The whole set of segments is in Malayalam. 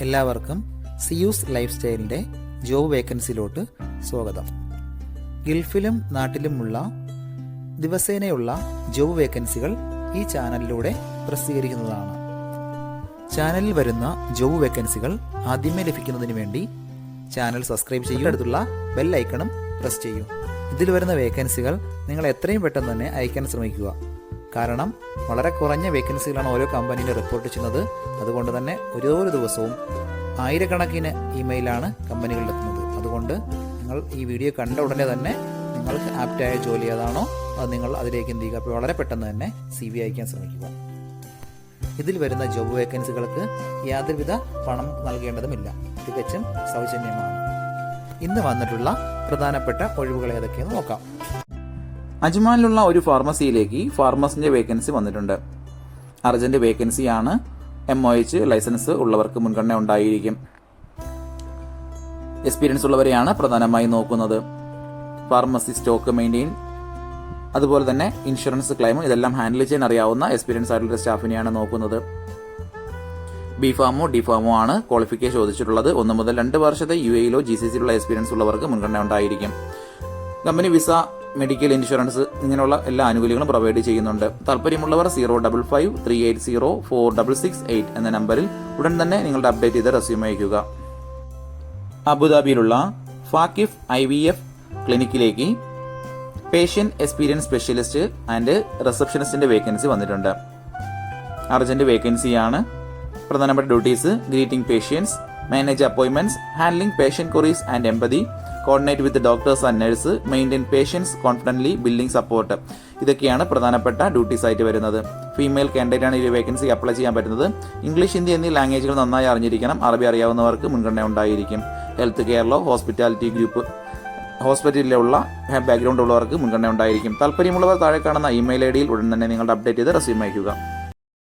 എല്ലാവർക്കും സിയൂസ് ലൈഫ് സ്റ്റൈലിൻ്റെ ജോബ് വേക്കൻസിയിലോട്ട് സ്വാഗതം. ഗൾഫിലും നാട്ടിലുമുള്ള ദിവസേനയുള്ള ജോബ് വേക്കൻസികൾ ഈ ചാനലിലൂടെ പ്രസിദ്ധീകരിക്കുന്നതാണ്. ചാനലിൽ വരുന്ന ജോബ് വേക്കൻസികൾ ആദ്യമേ ലഭിക്കുന്നതിന് വേണ്ടി ചാനൽ സബ്സ്ക്രൈബ് ചെയ്യുക, അടുത്തുള്ള ബെൽ ഐക്കണും പ്രസ് ചെയ്യൂ. ഇതിൽ വരുന്ന വേക്കൻസികൾ നിങ്ങൾ എത്രയും പെട്ടെന്ന് തന്നെ അയക്കാൻ ശ്രമിക്കുക. കാരണം വളരെ കുറഞ്ഞ വേക്കൻസികളാണ് ഓരോ കമ്പനിയിലും റിപ്പോർട്ട് ചെയ്യുന്നത്. അതുകൊണ്ട് തന്നെ ഓരോ ദിവസവും ആയിരക്കണക്കിന് ഇമെയിലാണ് കമ്പനികളിലെത്തുന്നത്. അതുകൊണ്ട് നിങ്ങൾ ഈ വീഡിയോ കണ്ട ഉടനെ തന്നെ നിങ്ങൾക്ക് ആപ്റ്റായ ജോലി ഏതാണോ അത് നിങ്ങൾ അതിലേക്ക് എന്ത് ചെയ്യുക. അപ്പോൾ വളരെ പെട്ടെന്ന് തന്നെ CV അയക്കാൻ ശ്രമിക്കുക. ഇതിൽ വരുന്ന ജോബ് വേക്കൻസികൾക്ക് യാതൊരുവിധ പണം നൽകേണ്ടതുമില്ല, തികച്ചും സൗജന്യമാണ്. ഇന്ന് വന്നിട്ടുള്ള പ്രധാനപ്പെട്ട ഒഴിവുകൾ ഏതൊക്കെയെന്ന് നോക്കാം. അജ്മാനിലുള്ള ഒരു ഫാർമസിയിലേക്ക് ഫാർമസിന്റെ വേക്കൻസി വന്നിട്ടുണ്ട്. അർജന്റ് വേക്കൻസിയാണ്. MOH ലൈസൻസ് ഉള്ളവർക്ക് മുൻഗണന ഉണ്ടായിരിക്കും. എക്സ്പീരിയൻസ് ഉള്ളവരെയാണ് പ്രധാനമായും നോക്കുന്നത്. ഫാർമസി സ്റ്റോക്ക് മെയിൻറ്റെയിൻ, അതുപോലെ തന്നെ ഇൻഷുറൻസ് ക്ലെയിം ഇതെല്ലാം ഹാൻഡിൽ ചെയ്യാൻ അറിയാവുന്ന എക്സ്പീരിയൻസ് ആയിട്ടുള്ള സ്റ്റാഫിനെയാണ് നോക്കുന്നത്. B.Pharmo D.Pharmo ആണ് ക്വാളിഫിക്കേഷൻ ചോദിച്ചിട്ടുള്ളത്. 1 മുതൽ 2 വർഷത്തെ UAE GCC എക്സ്പീരിയൻസ് ഉള്ളവർക്ക് മുൻഗണന ഉണ്ടായിരിക്കും. കമ്പനി വിസ, മെഡിക്കൽ ഇൻഷുറൻസ് ഇങ്ങനെയുള്ള എല്ലാ ആനുകൂല്യങ്ങളും പ്രൊവൈഡ് ചെയ്യുന്നുണ്ട്. താല്പര്യമുള്ളവർ 05538046668 എന്ന നമ്പറിൽ ഉടൻ തന്നെ നിങ്ങളുടെ അപ്ഡേറ്റ് ചെയ്ത റെസ്യൂമെ അയക്കുക. അബുദാബിയിലുള്ള ഫാക്കിഫ് IVF ക്ലിനിക്കിലേക്ക് പേഷ്യന്റ് എക്സ്പീരിയൻസ് സ്പെഷ്യലിസ്റ്റ് ആൻഡ് റിസപ്ഷനിസ്റ്റിന്റെ വേക്കൻസി വന്നിട്ടുണ്ട്. അർജന്റ് വേക്കൻസിയാണ്. പ്രധാനപ്പെട്ട duties: greeting patients, manage appointments, handling patient queries and empathy, coordinate with doctors and nurse, maintain patients confidently, billing support. ഇതൊക്കെയാണ് പ്രധാനപ്പെട്ട ഡ്യൂട്ടീസ് ആയിട്ട് വരുന്നത്. ഫീമെയിൽ കാൻഡിഡേറ്റ് ആണ് ഈ വേക്കൻസി അപ്ലൈ ചെയ്യാൻ പറ്റുന്നത്. ഇംഗ്ലീഷ്, ഹിന്ദി എന്നീ ലാംഗ്വേജുകൾ നന്നായി അറിഞ്ഞിരിക്കണം. അറബി അറിയാവുന്നവർക്ക് മുൻഗണന ഉണ്ടായിരിക്കും. ഹെൽത്ത് കെയറിലോ ഹോസ്പിറ്റാലിറ്റി ഗ്രൂപ്പ് ഹോസ്പിറ്റലിലുള്ള ബാക്ക്ഗ്രൗണ്ട് ഉള്ളവർക്ക് മുൻഗണന ഉണ്ടായിരിക്കും. താല്പര്യമുള്ളവർ താഴെ കാണുന്ന ഇമെയിൽ ID-യിൽ ഉടൻ തന്നെ നിങ്ങളുടെ അപ്ഡേറ്റ് ചെയ്ത് റെസ്യൂം അയക്കുക.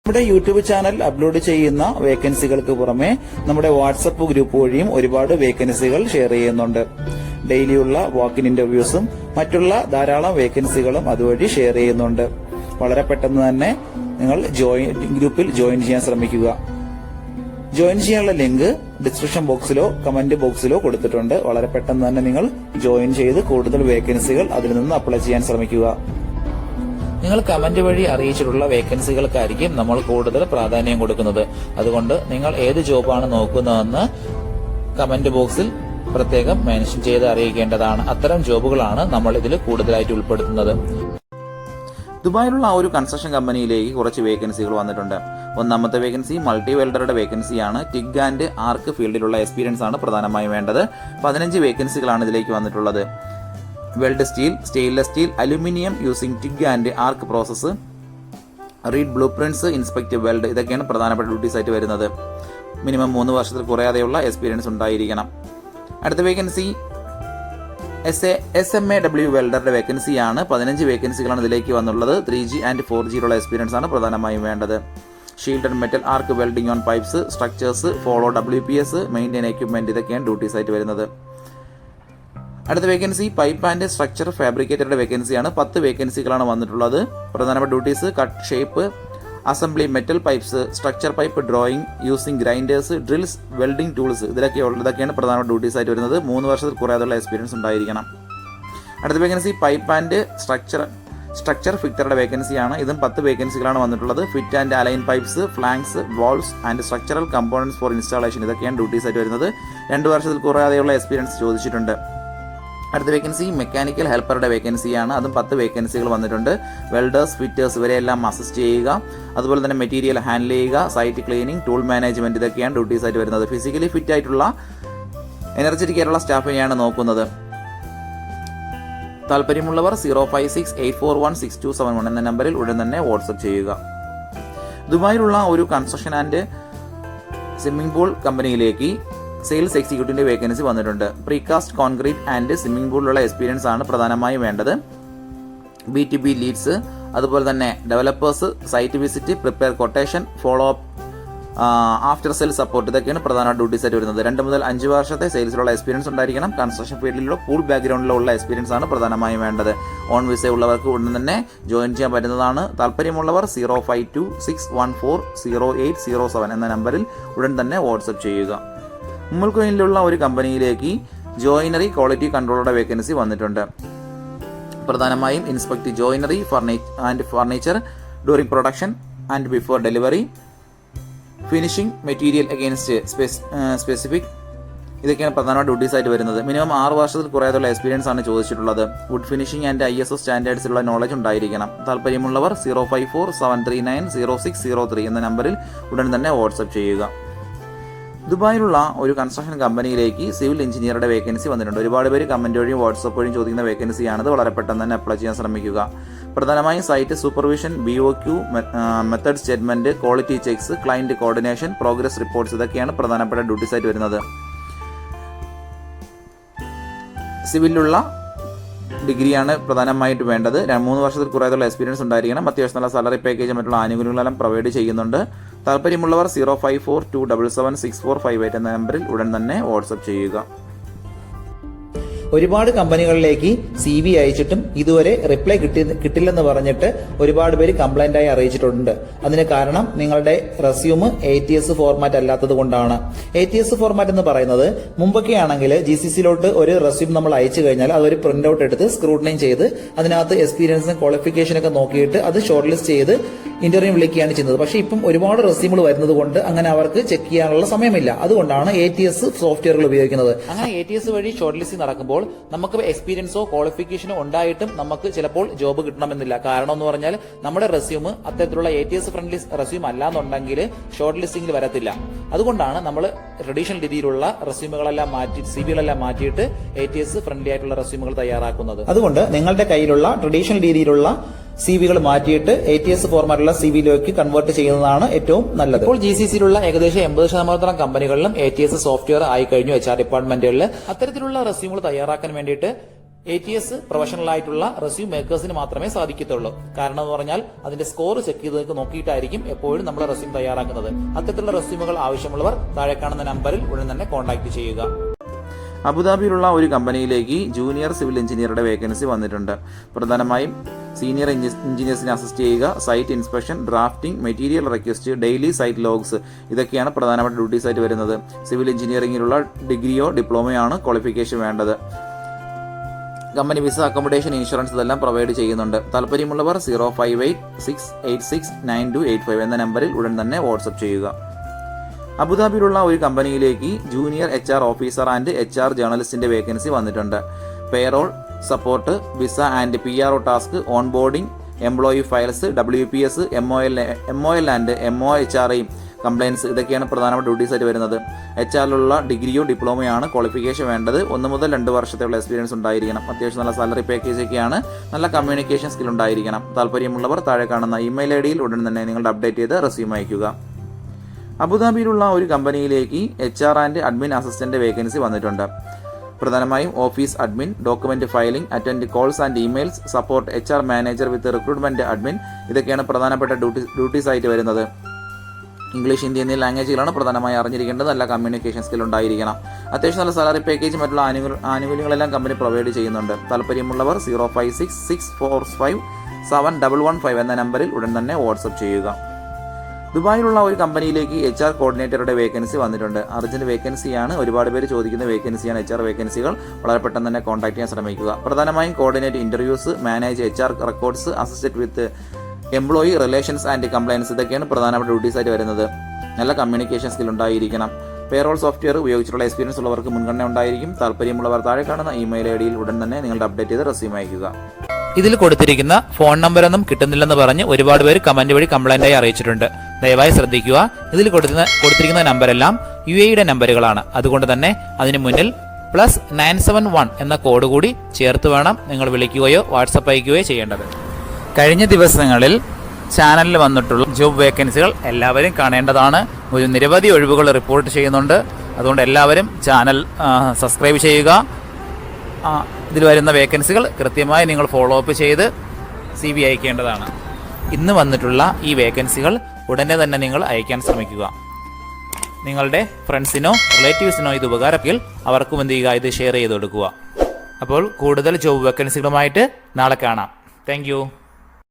നമ്മുടെ യൂട്യൂബ് ചാനൽ അപ്ലോഡ് ചെയ്യുന്ന വേക്കൻസികൾക്ക് പുറമെ നമ്മുടെ വാട്സപ്പ് ഗ്രൂപ്പ് വഴിയും ഒരുപാട് വേക്കൻസികൾ ഷെയർ ചെയ്യുന്നുണ്ട്. ഡെയിലിയുള്ള വാക്കിൻ ഇന്റർവ്യൂസും മറ്റുള്ള ധാരാളം വേക്കൻസികളും അതുവഴി ഷെയർ ചെയ്യുന്നുണ്ട്. വളരെ പെട്ടെന്ന് തന്നെ നിങ്ങൾ ഗ്രൂപ്പിൽ ജോയിൻ ചെയ്യാൻ ശ്രമിക്കുക. ജോയിൻ ചെയ്യാനുള്ള ലിങ്ക് ഡിസ്ക്രിപ്ഷൻ ബോക്സിലോ കമന്റ് ബോക്സിലോ കൊടുത്തിട്ടുണ്ട്. വളരെ പെട്ടെന്ന് തന്നെ നിങ്ങൾ ജോയിൻ ചെയ്ത് കൂടുതൽ വേക്കൻസികൾ അതിൽ നിന്ന് അപ്ലൈ ചെയ്യാൻ ശ്രമിക്കുക. നിങ്ങൾ കമന്റ് വഴി അറിയിച്ചിട്ടുള്ള വേക്കൻസികൾക്കായിരിക്കും നമ്മൾ കൂടുതൽ പ്രാധാന്യം കൊടുക്കുന്നത്. അതുകൊണ്ട് നിങ്ങൾ ഏത് ജോബാണ് നോക്കുന്നതെന്ന് കമന്റ് ബോക്സിൽ പ്രത്യേകം മെൻഷൻ ചെയ്ത് അറിയിക്കേണ്ടതാണ്. അത്തരം ജോബുകളാണ് നമ്മൾ ഇതിൽ കൂടുതലായിട്ട് ഉൾപ്പെടുത്തുന്നത്. ദുബായിലുള്ള ഒരു കൺസ്ട്രക്ഷൻ കമ്പനിയിലേക്ക് കുറച്ച് വേക്കൻസികൾ വന്നിട്ടുണ്ട്. ഒന്നാമത്തെ വേക്കൻസി മൾട്ടി വെൽഡറുടെ വേക്കൻസിയാണ്. ടിഗ് ആൻഡ് ആർക്ക് ഫീൽഡിലുള്ള എക്സ്പീരിയൻസ് ആണ് പ്രധാനമായും വേണ്ടത്. 15 വേക്കൻസികളാണ് ഇതിലേക്ക് വന്നിട്ടുള്ളത്. Weld steel, stainless steel, aluminium using TIG and arc process, read blueprints, inspect weld ഇതൊക്കെയാണ് പ്രധാനപ്പെട്ട ഡ്യൂട്ടീസ് ആയിട്ട് വരുന്നത്. മിനിമം 3 വർഷത്തിൽ കുറയാതെയുള്ള എക്സ്പീരിയൻസ് ഉണ്ടായിരിക്കണം. അടുത്ത വേക്കൻസി SMAW വെൽഡറുടെ വേക്കൻസിയാണ്. 15 വേക്കൻസികളാണ് ഇതിലേക്ക് വന്നുള്ളത്. 3G ആൻഡ് 4G എക്സ്പീരിയൻസ് ആണ് പ്രധാനമായും വേണ്ടത്. Shield metal arc welding on pipes, structures, follow WPS, maintain equipment ഇതൊക്കെയാണ് ഡ്യൂട്ടീസ് ആയിട്ട് വരുന്നത്. അടുത്ത വേക്കൻസി പൈപ്പ് ആൻഡ് സ്ട്രക്ചർ ഫാബ്രിക്കേറ്ററുടെ വേക്കൻസിയാണ്. 10 വേക്കൻസികളാണ് വന്നിട്ടുള്ളത്. പ്രധാനപ്പെട്ട duties cut, shape, assembly metal pipes, structure pipe drawing using grinders, drills, welding tools ഇതൊക്കെയാണ് പ്രധാനപ്പെട്ട ഡ്യൂട്ടീസ് ആയിട്ട് വരുന്നത്. 3 വർഷത്തിൽ കുറയാതെയുള്ള എക്സ്പീരിയൻസ് ഉണ്ടായിരിക്കണം. അടുത്ത വേക്കൻസി പൈപ്പ് ആൻഡ് സ്ട്രക്ചർ ഫിറ്ററുടെ വേക്കൻസിയാണ്. ഇതും 10 വേക്കൻസികളാണ് വന്നിട്ടുള്ളത്. Fit and align pipes, flanges, valves and structural components for installation ഇതൊക്കെയാണ് ഡ്യൂട്ടീസ് ആയിട്ട് വരുന്നത്. 2 വർഷത്തിൽ കുറയാതെയുള്ള എക്സ്പീരിയൻസ് ചോദിച്ചിട്ടുണ്ട്. അടുത്ത വേക്കൻസി മെക്കാനിക്കൽ ഹെൽപ്പറുടെ വേക്കൻസിയാണ്. അതും 10 വേക്കൻസികൾ വന്നിട്ടുണ്ട്. വെൽഡേഴ്സ്, ഫിറ്റേഴ്സ് ഇവരെല്ലാം അസിസ്റ്റ് ചെയ്യുക. അതുപോലെ തന്നെ മെറ്റീരിയൽ ഹാൻഡിൽ ചെയ്യുക, സൈറ്റ് ക്ലീനിങ്, ടൂൾ മാനേജ്മെന്റ് ഇതൊക്കെയാണ് ഡ്യൂട്ടീസ് ആയിട്ട് വരുന്നത്. ഫിസിക്കലി ഫിറ്റ് ആയിട്ടുള്ള എനർജറ്റിക് ആയിട്ടുള്ള സ്റ്റാഫിനെയാണ് നോക്കുന്നത്. താല്പര്യമുള്ളവർ 056841627 എന്ന നമ്പറിൽ ഉടൻ തന്നെ വാട്സ്ആപ്പ് ചെയ്യുക. ദുബായിലുള്ള ഒരു കൺസ്ട്രക്ഷൻ ആൻഡ് സ്വിമ്മിംഗ് പൂൾ കമ്പനിയിലേക്ക് സെയിൽസ് എക്സിക്യൂട്ടീവിന്റെ വേക്കൻസി വന്നിട്ടുണ്ട്. പ്രീകാസ്റ്റ് കോൺക്രീറ്റ് ആൻഡ് സ്വിമ്മിംഗ് പൂളിലുള്ള എക്സ്പീരിയൻസ് ആണ് പ്രധാനമായും വേണ്ടത്. B2B ലീഡ്സ്, അതുപോലെ തന്നെ developers, site visit, prepare quotation, follow up, after sale support ഇതൊക്കെയാണ് പ്രധാന ഡ്യൂട്ടീസ് ആയിട്ട് വരുന്നത്. 2 മുതൽ 5 വർഷത്തെ സെയിൽസിലുള്ള എക്സ്പീരിയൻസ് ഉണ്ടായിരിക്കണം. കൺസ്ട്രക്ഷൻ ഫീൽഡിലുള്ള പൂൾ ബാക്ക്ഗ്രൗണ്ടിലുള്ള എക്സ്പീരിയൻസ് ആണ് പ്രധാനമായും വേണ്ടത്. ഓൺ വിസ ഉള്ളവർക്ക് ഉടൻ തന്നെ ജോയിൻ ചെയ്യാൻ പറ്റുന്നതാണ്. താല്പര്യമുള്ളവർ 05261408007 എന്ന നമ്പറിൽ ഉടൻ തന്നെ വാട്സപ്പ് ചെയ്യുക. ഉമ്മൽകോയിലുള്ള ഒരു കമ്പനിയിലേക്ക് ജോയിനറി ക്വാളിറ്റി കൺട്രോളറുടെ വേക്കൻസി വന്നിട്ടുണ്ട്. പ്രധാനമായും inspect joinery and furniture during production and before delivery, finishing material against specific, ഇതൊക്കെയാണ് പ്രധാനമായിട്ട് ഡ്യൂട്ടീസ് ആയിട്ട് വരുന്നത്. മിനിമം 6 വർഷത്തിൽ കുറയാതുള്ള എക്സ്പീരിയൻസ് ആണ് ചോദിച്ചിട്ടുള്ളത്. വുഡ് ഫിനിഷിംഗ് ആൻഡ് ISO സ്റ്റാൻഡേർഡ്സിലുള്ള നോളജ് ഉണ്ടായിരിക്കണം. താല്പര്യമുള്ളവർ 054-739-0603 എന്ന നമ്പറിൽ ഉടൻ തന്നെ വാട്സപ്പ് ചെയ്യുക. ദുബായിലുള്ള ഒരു കൺസ്ട്രക്ഷൻ കമ്പനിയിലേക്ക് സിവിൽ എഞ്ചിനീയറുടെ വേക്കൻസി വന്നിട്ടുണ്ട്. ഒരുപാട് പേര് കമന്റ് വഴിയും വാട്സപ്പ് വഴിയും ചോദിക്കുന്ന വേക്കൻസിയാണത്. വളരെ പെട്ടെന്ന് തന്നെ അപ്ലൈ ചെയ്യാൻ ശ്രമിക്കുക. പ്രധാനമായും site supervision, BOQ, method statement, quality checks, client coordination, progress reports, ഇതൊക്കെയാണ് പ്രധാനപ്പെട്ട ഡ്യൂട്ടീസ് ആയിട്ട് വരുന്നത്. സിവിലുള്ള ഡിഗ്രിയാണ് പ്രധാനമായിട്ട് വേണ്ടത്. 3 വർഷത്തിൽ കുറയാതുള്ള എക്സ്പീരിയൻസ് ഉണ്ടായിരിക്കണം. അത്യാവശ്യം നല്ല സാലറി പാക്കേജ് മറ്റുള്ള ആനുകൂല്യങ്ങളെല്ലാം പ്രൊവൈഡ് ചെയ്യുന്നുണ്ട്. താല്പര്യമുള്ളവർ 054-277-6458 എന്ന നമ്പറിൽ ഉടൻ തന്നെ വാട്സപ്പ് ചെയ്യുക. ഒരുപാട് കമ്പനികളിലേക്ക് CV അയച്ചിട്ടും ഇതുവരെ റിപ്ലൈ കിട്ടില്ലെന്ന് പറഞ്ഞിട്ട് ഒരുപാട് പേര് കംപ്ലൈന്റ് ആയി അറിയിച്ചിട്ടുണ്ട്. അതിന് കാരണം നിങ്ങളുടെ റെസ്യൂം ATS ഫോർമാറ്റ് അല്ലാത്തത് കൊണ്ടാണ്. ATS ഫോർമാറ്റ് എന്ന് പറയുന്നത് മുമ്പൊക്കെ ആണെങ്കിൽ GCCയിലോട്ട് ഒരു റെസ്യൂം നമ്മൾ അയച്ചു കഴിഞ്ഞാൽ അതൊരു പ്രിന്റ് ഔട്ട് എടുത്ത് സ്ക്രൂട്ടനൈ ചെയ്ത് അതിനകത്ത് എക്സ്പീരിയൻസും ക്വാളിഫിക്കേഷനൊക്കെ നോക്കിയിട്ട് അത് ഷോർട്ട് ലിസ്റ്റ് ചെയ്ത് ഇന്റർവ്യൂ വിളിക്കുകയാണ് ചെയ്യുന്നത്. പക്ഷേ ഇപ്പം ഒരുപാട് റെസ്യൂമുകൾ വരുന്നത് കൊണ്ട് അങ്ങനെ അവർക്ക് ചെക്ക് ചെയ്യാനുള്ള സമയമില്ല. അതുകൊണ്ടാണ് ATS സോഫ്റ്റ്വെയറുകൾ ഉപയോഗിക്കുന്നത്. അങ്ങനെ ATS വഴി ഷോർട്ട് ലിസ്റ്റിംഗ് നടക്കുമ്പോൾ നമുക്ക് എക്സ്പീരിയൻസോ ക്വാളിഫിക്കേഷനോ ഉണ്ടായിട്ടും നമുക്ക് ചിലപ്പോൾ ജോബ് കിട്ടണമെന്നില്ല. കാരണം എന്ന് പറഞ്ഞാൽ നമ്മുടെ റെസ്യൂം അത്തരത്തിലുള്ള ATS ഫ്രണ്ട്ലി റെസ്യൂം അല്ലാന്നുണ്ടെങ്കിൽ ഷോർട്ട് ലിസ്റ്റിംഗിൽ വരത്തില്ല. അതുകൊണ്ടാണ് നമ്മൾ ട്രഡീഷണൽ രീതിയിലുള്ള റെസ്യൂമുകളെല്ലാം മാറ്റി CVകളെല്ലാം മാറ്റിയിട്ട് ATS ഫ്രണ്ട്ലി ആയിട്ടുള്ള റെസ്യൂമുകൾ തയ്യാറാക്കുന്നത്. അതുകൊണ്ട് നിങ്ങളുടെ കയ്യിലുള്ള ട്രഡീഷണൽ രീതിയിലുള്ള CVകൾ മാറ്റിയിട്ട് ATS ഫോർമാറ്റുള്ള CVയിലേക്ക് കൺവേർട്ട് ചെയ്യുന്നതാണ് ഏറ്റവും നല്ലത്. ഇപ്പോൾ GCCയിലുള്ള ഏകദേശം 80% കമ്പനികളിലും ATS സോഫ്റ്റ്വെയർ ആയി കഴിഞ്ഞു. HR ഡിപ്പാർട്ട്മെന്റുകളിൽ അത്തരത്തിലുള്ള റെസ്യൂമുകൾ തയ്യാറാക്കാൻ വേണ്ടിയിട്ട് ATS പ്രൊഫഷണൽ ആയിട്ടുള്ള റെസ്യൂം മേക്കേഴ്സിന് മാത്രമേ സാധിക്കത്തുള്ളൂ. കാരണം എന്ന് പറഞ്ഞാൽ അതിന്റെ സ്കോർ ചെക്ക് ചെയ്ത് നോക്കിയിട്ടായിരിക്കും എപ്പോഴും നമ്മൾ റെസ്യൂം തയ്യാറാക്കുന്നത്. അത്തരത്തിലുള്ള റെസ്യൂമുകൾ ആവശ്യമുള്ളവർ താഴെ കാണുന്ന നമ്പറിൽ ഉടൻ തന്നെ കോൺടാക്ട് ചെയ്യുക. അബുദാബിയിലുള്ള ഒരു കമ്പനിയിലേക്ക് ജൂനിയർ സിവിൽ എഞ്ചിനീയറുടെ വേക്കൻസി വന്നിട്ടുണ്ട്. പ്രധാനമായും സീനിയർ എഞ്ചിനീയേഴ്സിനെ അസിസ്റ്റ് ചെയ്യുക, site inspection, drafting, material request, daily site logs, ഇതൊക്കെയാണ് പ്രധാനപ്പെട്ട ഡ്യൂട്ടീസ് ആയിട്ട് വരുന്നത്. സിവിൽ എഞ്ചിനീയറിംഗിലുള്ള ഡിഗ്രിയോ ഡിപ്ലോമയോ ആണ് ക്വാളിഫിക്കേഷൻ വേണ്ടത്. കമ്പനി വിസ, അക്കോമഡേഷൻ, ഇൻഷുറൻസ് ഇതെല്ലാം പ്രൊവൈഡ് ചെയ്യുന്നുണ്ട്. താല്പര്യമുള്ളവർ 058-686-9285 എന്ന നമ്പറിൽ ഉടൻ തന്നെ വാട്സപ്പ് ചെയ്യുക. അബുദാബിയിലുള്ള ഒരു കമ്പനിയിലേക്ക് junior HR officer and HR ജേർണലിസ്റ്റിന്റെ വേക്കൻസി വന്നിട്ടുണ്ട്. Payroll, support, visa and PRO task, onboarding, employee files, WPS, MOL and MOHRA compliance, ഇതൊക്കെയാണ് പ്രധാനപ്പെട്ട ഡ്യൂട്ടീസ് ആയിട്ട് വരുന്നത്. HR-ലുള്ള ഡിഗ്രിയോ ഡിപ്ലോമയോ ആണ് ക്വാളിഫിക്കേഷൻ വേണ്ടത്. 1 മുതൽ 2 വർഷത്തെയുള്ള എക്സ്പീരിയൻസ് ഉണ്ടായിരിക്കണം. അത്യാവശ്യം നല്ല സാലറി പാക്കേജ് ഒക്കെയാണ്. നല്ല കമ്മ്യൂണിക്കേഷൻ സ്കിൽ ഉണ്ടായിരിക്കണം. താല്പര്യമുള്ളവർ താഴെ കാണുന്ന ഇമെയിൽ ID-യിൽ ഉടൻ തന്നെ നിങ്ങളുടെ അപ്ഡേറ്റ് ചെയ്ത് റെസ്യൂം അയക്കുക. അബുദാബിയിലുള്ള ഒരു കമ്പനിയിലേക്ക് HR and admin assistant vacancy വന്നിട്ടുണ്ട്. പ്രധാനമായും office admin, document filing, attend calls and emails, support HR manager with recruitment admin, ഇതൊക്കെയാണ് പ്രധാനപ്പെട്ട ഡ്യൂട്ടീസ് ആയിട്ട് വരുന്നത്. ഇംഗ്ലീഷ്, ഹിന്ദി എന്നീ ലാംഗ്വേജുകളാണ് പ്രധാനമായി അറിഞ്ഞിരിക്കേണ്ടത്. നല്ല കമ്മ്യൂണിക്കേഷൻ സ്കിൽ ഉണ്ടായിരിക്കണം. അത്യാവശ്യം നല്ല സാലറി പാക്കേജ് മറ്റുള്ള ആനുകൂല്യങ്ങളെല്ലാം കമ്പനി പ്രൊവൈഡ് ചെയ്യുന്നുണ്ട്. താല്പര്യമുള്ളവർ 05664571115 എന്ന നമ്പറിൽ ഉടൻ തന്നെ വാട്സപ്പ് ചെയ്യുക. ദുബായിലുള്ള ഒരു കമ്പനിയിലേക്ക് HR കോർഡിനേറ്ററുടെ വേക്കൻസി വന്നിട്ടുണ്ട്. അർജന്റ് വേക്കൻസിയാണ്. ഒരുപാട് പേര് ചോദിക്കുന്ന വേക്കൻസിയാണ് HR വേക്കൻസികൾ. വളരെ പെട്ടെന്ന് തന്നെ കോൺടാക്ട് ചെയ്യാൻ ശ്രമിക്കുക. പ്രധാനമായും coordinate interviews, manage HR records, assistant with employee relations and compliance, ഇതൊക്കെയാണ് പ്രധാനപ്പെട്ട ഡ്യൂട്ടീസ് ആയിട്ട് വരുന്നത്. നല്ല കമ്മ്യൂണിക്കേഷൻ സ്കിൽ ഉണ്ടായിരിക്കണം. പേറോൾ സോഫ്റ്റ്വെയർ ഉപയോഗിച്ചിട്ടുള്ള എക്സ്പീരിയൻസ് ഉള്ളവർക്ക് മുൻഗണന ഉണ്ടായിരിക്കും. താല്പര്യമുള്ളവർ താഴെ കാണുന്ന ഇമെയിൽ ID-യിൽ ഉടൻ തന്നെ നിങ്ങളുടെ അപ്ഡേറ്റ് ചെയ്ത് റെസ്യൂം അയക്കുക. ഇതിൽ കൊടുത്തിരിക്കുന്ന ഫോൺ നമ്പറൊന്നും കിട്ടുന്നില്ലെന്ന് പറഞ്ഞ് ഒരുപാട് പേര് കമന്റ് വഴി കംപ്ലൈന്റായി അറിയിച്ചിട്ടുണ്ട്. ദയവായി ശ്രദ്ധിക്കുക. ഇതിൽ കൊടുത്തിരിക്കുന്ന നമ്പരെല്ലാം UAE-യുടെ നമ്പറുകളാണ്. അതുകൊണ്ട് തന്നെ അതിന് മുന്നിൽ +971 എന്ന കോഡ് കൂടി ചേർത്ത് വേണം നിങ്ങൾ വിളിക്കുകയോ വാട്സപ്പ് അയക്കുകയോ ചെയ്യേണ്ടത്. കഴിഞ്ഞ ദിവസങ്ങളിൽ ചാനലിൽ വന്നിട്ടുള്ള ജോബ് വേക്കൻസികൾ എല്ലാവരും കാണേണ്ടതാണ്. ഒരു നിരവധി ഒഴിവുകൾ റിപ്പോർട്ട് ചെയ്യുന്നുണ്ട്. അതുകൊണ്ട് എല്ലാവരും ചാനൽ സബ്സ്ക്രൈബ് ചെയ്യുക. ഇതിൽ വരുന്ന വേക്കൻസികൾ കൃത്യമായി നിങ്ങൾ ഫോളോ അപ്പ് ചെയ്ത് CV അയക്കേണ്ടതാണ്. ഇന്ന് വന്നിട്ടുള്ള ഈ വേക്കൻസികൾ ഉടനെ തന്നെ നിങ്ങൾ അയക്കാൻ ശ്രമിക്കുക. നിങ്ങളുടെ ഫ്രണ്ട്സിനോ റിലേറ്റീവ്സിനോ ഇത് ഉപകാരമെങ്കിൽ അവർക്കും എന്ത് ചെയ്യുക, ഇത് ഷെയർ ചെയ്ത് കൊടുക്കുക. അപ്പോൾ കൂടുതൽ ജോബ് വേക്കൻസികളുമായിട്ട് നാളെ കാണാം. താങ്ക്